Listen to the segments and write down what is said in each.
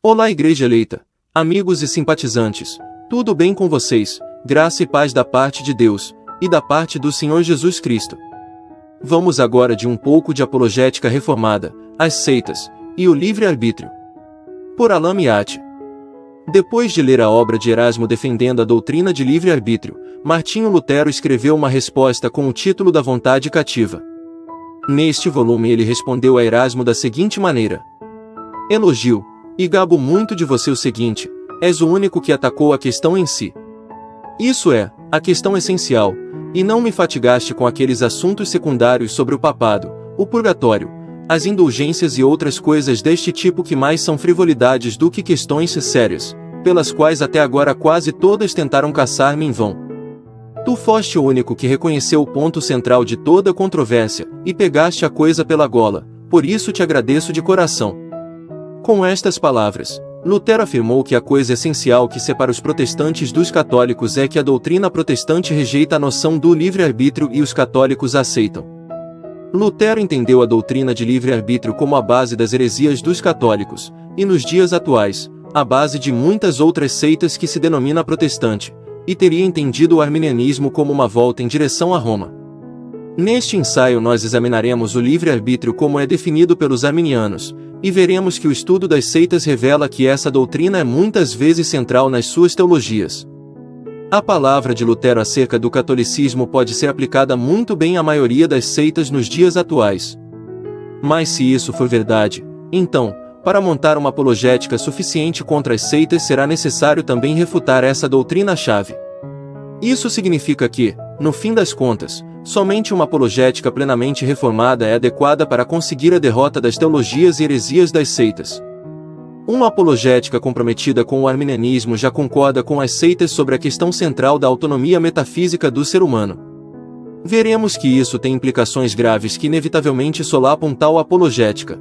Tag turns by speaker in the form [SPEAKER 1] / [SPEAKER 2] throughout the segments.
[SPEAKER 1] Olá, igreja eleita, amigos e simpatizantes, tudo bem com vocês? Graça e paz da parte de Deus, e da parte do Senhor Jesus Cristo. Vamos agora de um pouco de apologética reformada, as seitas, e o livre-arbítrio. Por Alain Miatti. Depois de ler a obra de Erasmo defendendo a doutrina de livre-arbítrio, Martinho Lutero escreveu uma resposta com o título da vontade cativa. Neste volume ele respondeu a Erasmo da seguinte maneira: elogio, e gabo muito de você o seguinte: és o único que atacou a questão em si. Isso é, a questão essencial, e não me fatigaste com aqueles assuntos secundários sobre o papado, o purgatório, as indulgências e outras coisas deste tipo que mais são frivolidades do que questões sérias, pelas quais até agora quase todas tentaram caçar-me em vão. Tu foste o único que reconheceu o ponto central de toda a controvérsia, e pegaste a coisa pela gola, por isso te agradeço de coração. Com estas palavras, Lutero afirmou que a coisa essencial que separa os protestantes dos católicos é que a doutrina protestante rejeita a noção do livre-arbítrio e os católicos a aceitam. Lutero entendeu a doutrina de livre-arbítrio como a base das heresias dos católicos, e nos dias atuais, a base de muitas outras seitas que se denomina protestante, e teria entendido o arminianismo como uma volta em direção a Roma. Neste ensaio nós examinaremos o livre-arbítrio como é definido pelos arminianos, e veremos que o estudo das seitas revela que essa doutrina é muitas vezes central nas suas teologias. A palavra de Lutero acerca do catolicismo pode ser aplicada muito bem à maioria das seitas nos dias atuais. Mas se isso for verdade, então, para montar uma apologética suficiente contra as seitas será necessário também refutar essa doutrina-chave. Isso significa que, no fim das contas, somente uma apologética plenamente reformada é adequada para conseguir a derrota das teologias e heresias das seitas. Uma apologética comprometida com o arminianismo já concorda com as seitas sobre a questão central da autonomia metafísica do ser humano. Veremos que isso tem implicações graves que inevitavelmente solapam tal apologética.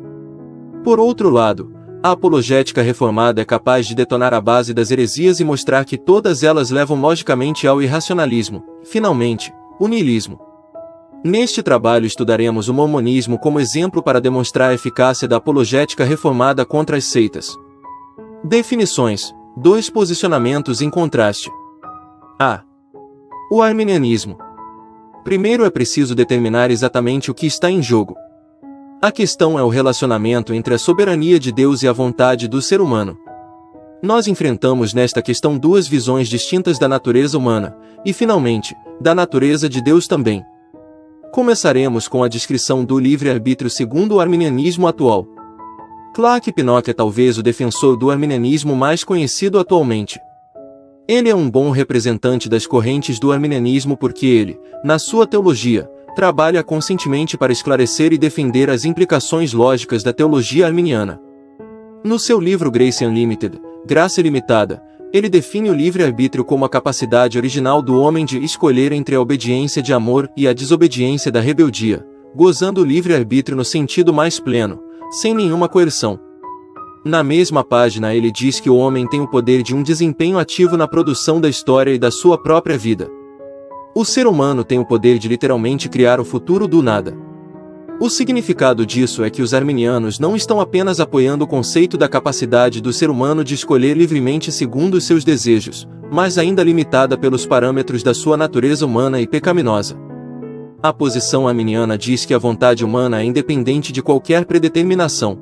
[SPEAKER 1] Por outro lado, a apologética reformada é capaz de detonar a base das heresias e mostrar que todas elas levam logicamente ao irracionalismo, finalmente, o niilismo. Neste trabalho estudaremos o mormonismo como exemplo para demonstrar a eficácia da apologética reformada contra as seitas. Definições: 2 posicionamentos em contraste. A. O arminianismo. Primeiro é preciso determinar exatamente o que está em jogo. A questão é o relacionamento entre a soberania de Deus e a vontade do ser humano. Nós enfrentamos nesta questão 2 visões distintas da natureza humana, e finalmente, da natureza de Deus também. Começaremos com a descrição do livre-arbítrio segundo o arminianismo atual. Clark Pinnock é talvez o defensor do arminianismo mais conhecido atualmente. Ele é um bom representante das correntes do arminianismo porque ele, na sua teologia, trabalha conscientemente para esclarecer e defender as implicações lógicas da teologia arminiana. No seu livro Grace Unlimited, Graça Ilimitada, ele define o livre-arbítrio como a capacidade original do homem de escolher entre a obediência de amor e a desobediência da rebeldia, gozando o livre-arbítrio no sentido mais pleno, sem nenhuma coerção. Na mesma página ele diz que o homem tem o poder de um desempenho ativo na produção da história e da sua própria vida. O ser humano tem o poder de literalmente criar o futuro do nada. O significado disso é que os arminianos não estão apenas apoiando o conceito da capacidade do ser humano de escolher livremente segundo os seus desejos, mas ainda limitada pelos parâmetros da sua natureza humana e pecaminosa. A posição arminiana diz que a vontade humana é independente de qualquer predeterminação.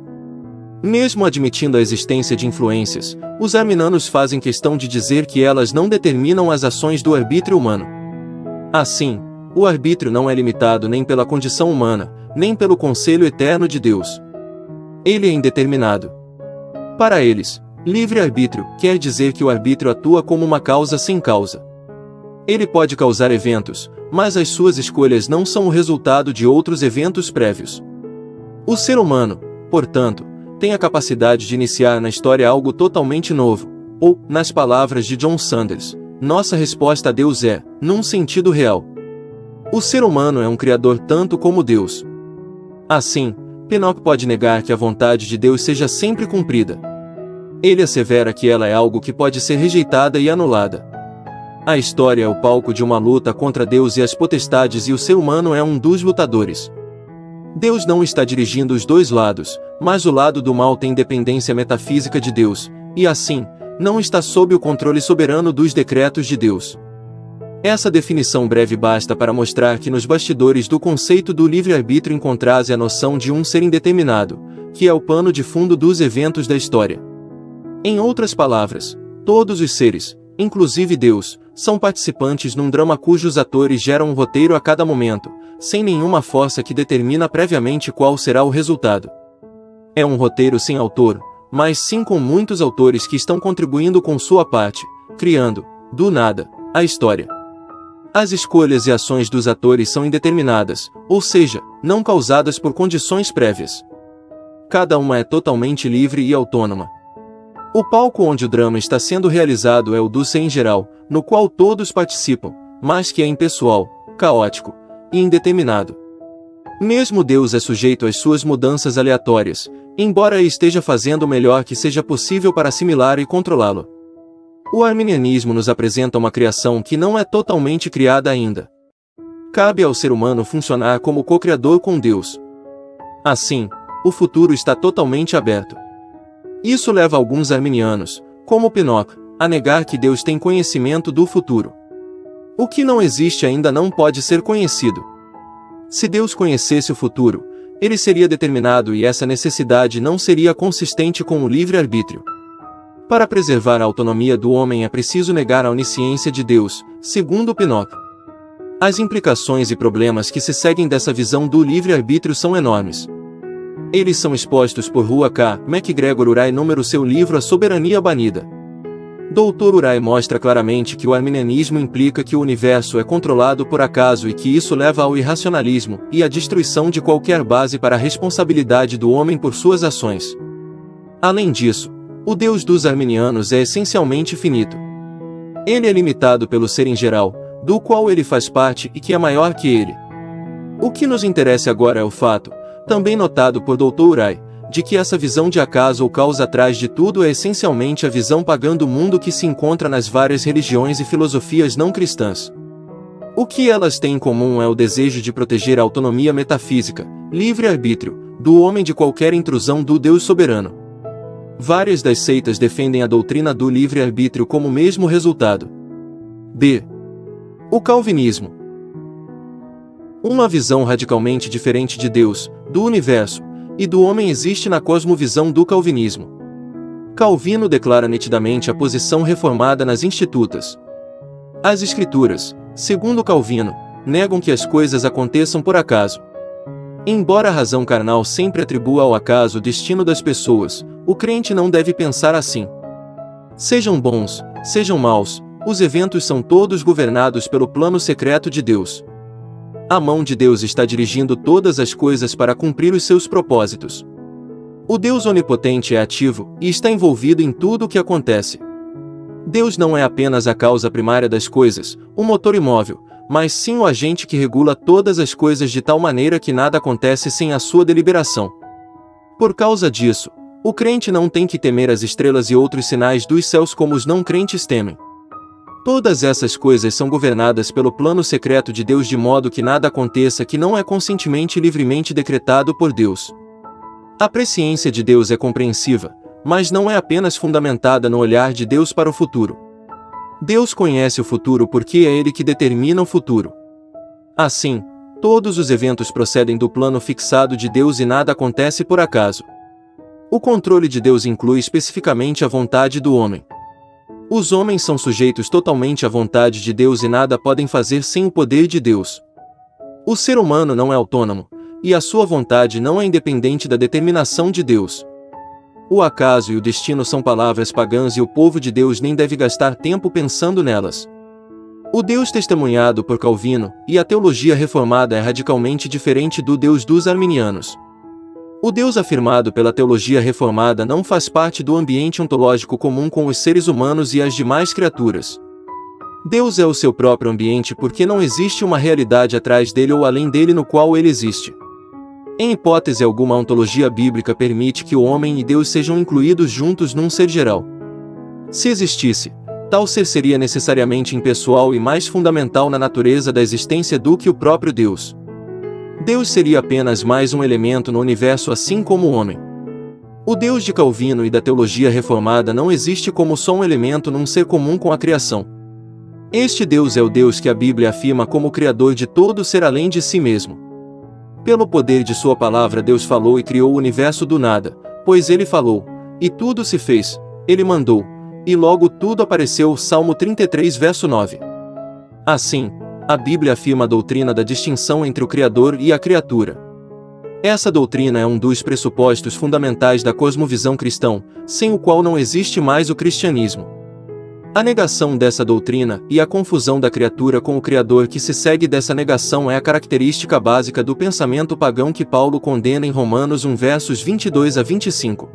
[SPEAKER 1] Mesmo admitindo a existência de influências, os arminianos fazem questão de dizer que elas não determinam as ações do arbítrio humano. Assim, o arbítrio não é limitado nem pela condição humana, nem pelo conselho eterno de Deus. Ele é indeterminado. Para eles, livre-arbítrio quer dizer que o arbítrio atua como uma causa sem causa. Ele pode causar eventos, mas as suas escolhas não são o resultado de outros eventos prévios. O ser humano, portanto, tem a capacidade de iniciar na história algo totalmente novo, ou, nas palavras de John Sanders, nossa resposta a Deus é, num sentido real. O ser humano é um criador tanto como Deus. Assim, Pinnock pode negar que a vontade de Deus seja sempre cumprida. Ele assevera que ela é algo que pode ser rejeitada e anulada. A história é o palco de uma luta contra Deus e as potestades e o ser humano é um dos lutadores. Deus não está dirigindo os dois lados, mas o lado do mal tem dependência metafísica de Deus, e assim, não está sob o controle soberano dos decretos de Deus. Essa definição breve basta para mostrar que nos bastidores do conceito do livre-arbítrio encontra-se a noção de um ser indeterminado, que é o pano de fundo dos eventos da história. Em outras palavras, todos os seres, inclusive Deus, são participantes num drama cujos atores geram um roteiro a cada momento, sem nenhuma força que determina previamente qual será o resultado. É um roteiro sem autor, mas sim com muitos autores que estão contribuindo com sua parte, criando, do nada, a história. As escolhas e ações dos atores são indeterminadas, ou seja, não causadas por condições prévias. Cada uma é totalmente livre e autônoma. O palco onde o drama está sendo realizado é o do ser em geral, no qual todos participam, mas que é impessoal, caótico e indeterminado. Mesmo Deus é sujeito às suas mudanças aleatórias, embora esteja fazendo o melhor que seja possível para assimilar e controlá-lo. O arminianismo nos apresenta uma criação que não é totalmente criada ainda. Cabe ao ser humano funcionar como co-criador com Deus. Assim, o futuro está totalmente aberto. Isso leva alguns arminianos, como Pinocchio, a negar que Deus tem conhecimento do futuro. O que não existe ainda não pode ser conhecido. Se Deus conhecesse o futuro, ele seria determinado e essa necessidade não seria consistente com o livre-arbítrio. Para preservar a autonomia do homem é preciso negar a onisciência de Deus, segundo Pinocchio. As implicações e problemas que se seguem dessa visão do livre-arbítrio são enormes. Eles são expostos por Rua K. MacGregor Uray no seu livro A Soberania Banida. Dr. Uray mostra claramente que o arminianismo implica que o universo é controlado por acaso e que isso leva ao irracionalismo e à destruição de qualquer base para a responsabilidade do homem por suas ações. Além disso, o Deus dos arminianos é essencialmente finito. Ele é limitado pelo ser em geral, do qual ele faz parte e que é maior que ele. O que nos interessa agora é o fato, também notado por Dr. Uray, de que essa visão de acaso ou causa atrás de tudo é essencialmente a visão pagã do mundo que se encontra nas várias religiões e filosofias não cristãs. O que elas têm em comum é o desejo de proteger a autonomia metafísica, livre-arbítrio, do homem de qualquer intrusão do Deus soberano. Várias das seitas defendem a doutrina do livre-arbítrio como mesmo resultado. B. O calvinismo. Uma visão radicalmente diferente de Deus, do universo e do homem existe na cosmovisão do calvinismo. Calvino declara nitidamente a posição reformada nas Institutas. As Escrituras, segundo Calvino, negam que as coisas aconteçam por acaso. Embora a razão carnal sempre atribua ao acaso o destino das pessoas, o crente não deve pensar assim. Sejam bons, sejam maus, os eventos são todos governados pelo plano secreto de Deus. A mão de Deus está dirigindo todas as coisas para cumprir os seus propósitos. O Deus onipotente é ativo e está envolvido em tudo o que acontece. Deus não é apenas a causa primária das coisas, o motor imóvel, mas sim o agente que regula todas as coisas de tal maneira que nada acontece sem a sua deliberação. Por causa disso, o crente não tem que temer as estrelas e outros sinais dos céus como os não crentes temem. Todas essas coisas são governadas pelo plano secreto de Deus de modo que nada aconteça que não é conscientemente e livremente decretado por Deus. A presciência de Deus é compreensiva, mas não é apenas fundamentada no olhar de Deus para o futuro. Deus conhece o futuro porque é Ele que determina o futuro. Assim, todos os eventos procedem do plano fixado de Deus e nada acontece por acaso. O controle de Deus inclui especificamente a vontade do homem. Os homens são sujeitos totalmente à vontade de Deus e nada podem fazer sem o poder de Deus. O ser humano não é autônomo, e a sua vontade não é independente da determinação de Deus. O acaso e o destino são palavras pagãs e o povo de Deus nem deve gastar tempo pensando nelas. O Deus testemunhado por Calvino e a teologia reformada é radicalmente diferente do Deus dos arminianos. O Deus afirmado pela teologia reformada não faz parte do ambiente ontológico comum com os seres humanos e as demais criaturas. Deus é o seu próprio ambiente porque não existe uma realidade atrás dele ou além dele no qual ele existe. Em hipótese alguma, a ontologia bíblica permite que o homem e Deus sejam incluídos juntos num ser geral. Se existisse, tal ser seria necessariamente impessoal e mais fundamental na natureza da existência do que o próprio Deus. Deus seria apenas mais um elemento no universo assim como o homem. O Deus de Calvino e da teologia reformada não existe como só um elemento num ser comum com a criação. Este Deus é o Deus que a Bíblia afirma como o Criador de todo ser além de si mesmo. Pelo poder de sua palavra Deus falou e criou o universo do nada, pois ele falou, e tudo se fez, ele mandou, e logo tudo apareceu. Salmo 33 verso 9. Assim, a Bíblia afirma a doutrina da distinção entre o Criador e a criatura. Essa doutrina é um dos pressupostos fundamentais da cosmovisão cristã, sem o qual não existe mais o cristianismo. A negação dessa doutrina e a confusão da criatura com o Criador que se segue dessa negação é a característica básica do pensamento pagão que Paulo condena em Romanos 1 versos 22 a 25.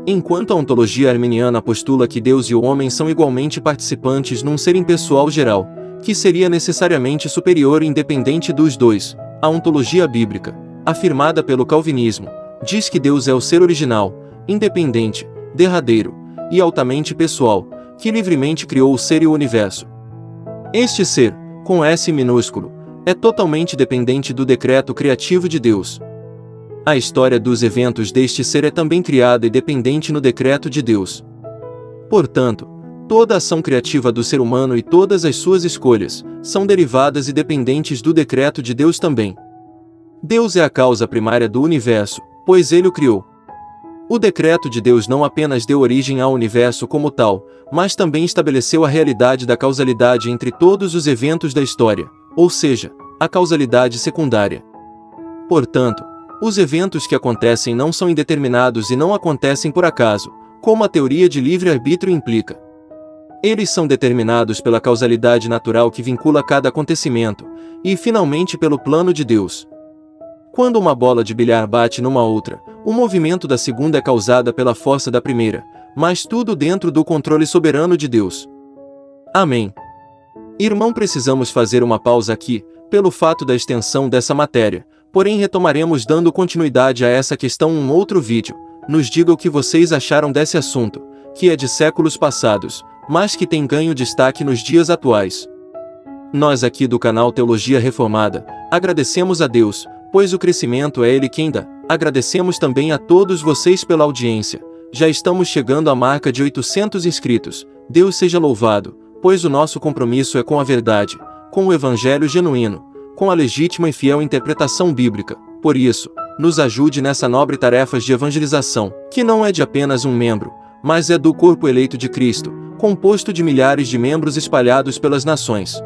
[SPEAKER 1] Enquanto a ontologia arminiana postula que Deus e o homem são igualmente participantes num ser impessoal geral, que seria necessariamente superior e independente dos dois, a ontologia bíblica, afirmada pelo calvinismo, diz que Deus é o ser original, independente, derradeiro e altamente pessoal, que livremente criou o ser e o universo. Este ser, com S minúsculo, é totalmente dependente do decreto criativo de Deus. A história dos eventos deste ser é também criada e dependente no decreto de Deus. Portanto, toda a ação criativa do ser humano e todas as suas escolhas são derivadas e dependentes do decreto de Deus também. Deus é a causa primária do universo, pois ele o criou. O decreto de Deus não apenas deu origem ao universo como tal, mas também estabeleceu a realidade da causalidade entre todos os eventos da história, ou seja, a causalidade secundária. Portanto, os eventos que acontecem não são indeterminados e não acontecem por acaso, como a teoria de livre-arbítrio implica. Eles são determinados pela causalidade natural que vincula cada acontecimento, e finalmente pelo plano de Deus. Quando uma bola de bilhar bate numa outra, o movimento da segunda é causado pela força da primeira, mas tudo dentro do controle soberano de Deus. Amém. Irmão, precisamos fazer uma pausa aqui, pelo fato da extensão dessa matéria, porém retomaremos dando continuidade a essa questão em um outro vídeo. Nos diga o que vocês acharam desse assunto, que é de séculos passados, mas que tem ganho destaque nos dias atuais. Nós aqui do canal Teologia Reformada, agradecemos a Deus, pois o crescimento é Ele quem dá. Agradecemos também a todos vocês pela audiência. Já estamos chegando à marca de 800 inscritos. Deus seja louvado, pois o nosso compromisso é com a verdade, com o Evangelho genuíno, com a legítima e fiel interpretação bíblica. Por isso, nos ajude nessa nobre tarefa de evangelização, que não é de apenas um membro, mas é do corpo eleito de Cristo, composto de milhares de membros espalhados pelas nações.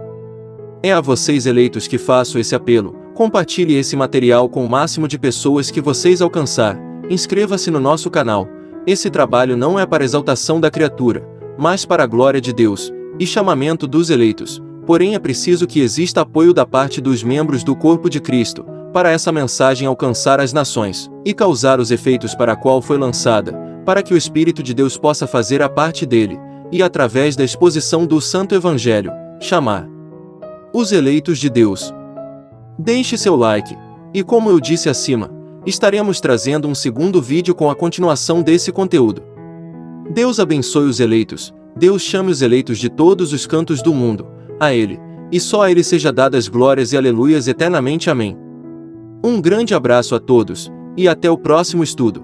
[SPEAKER 1] É a vocês eleitos que faço esse apelo. Compartilhe esse material com o máximo de pessoas que vocês alcançar. Inscreva-se no nosso canal. Esse trabalho não é para exaltação da criatura, mas para a glória de Deus e chamamento dos eleitos. Porém é preciso que exista apoio da parte dos membros do corpo de Cristo, para essa mensagem alcançar as nações e causar os efeitos para a qual foi lançada, para que o Espírito de Deus possa fazer a parte dele, e através da exposição do Santo Evangelho, chamar os eleitos de Deus. Deixe seu like, e como eu disse acima, estaremos trazendo um segundo vídeo com a continuação desse conteúdo. Deus abençoe os eleitos, Deus chame os eleitos de todos os cantos do mundo, a Ele, e só a Ele seja dadas glórias e aleluias eternamente. Amém. Um grande abraço a todos, e até o próximo estudo.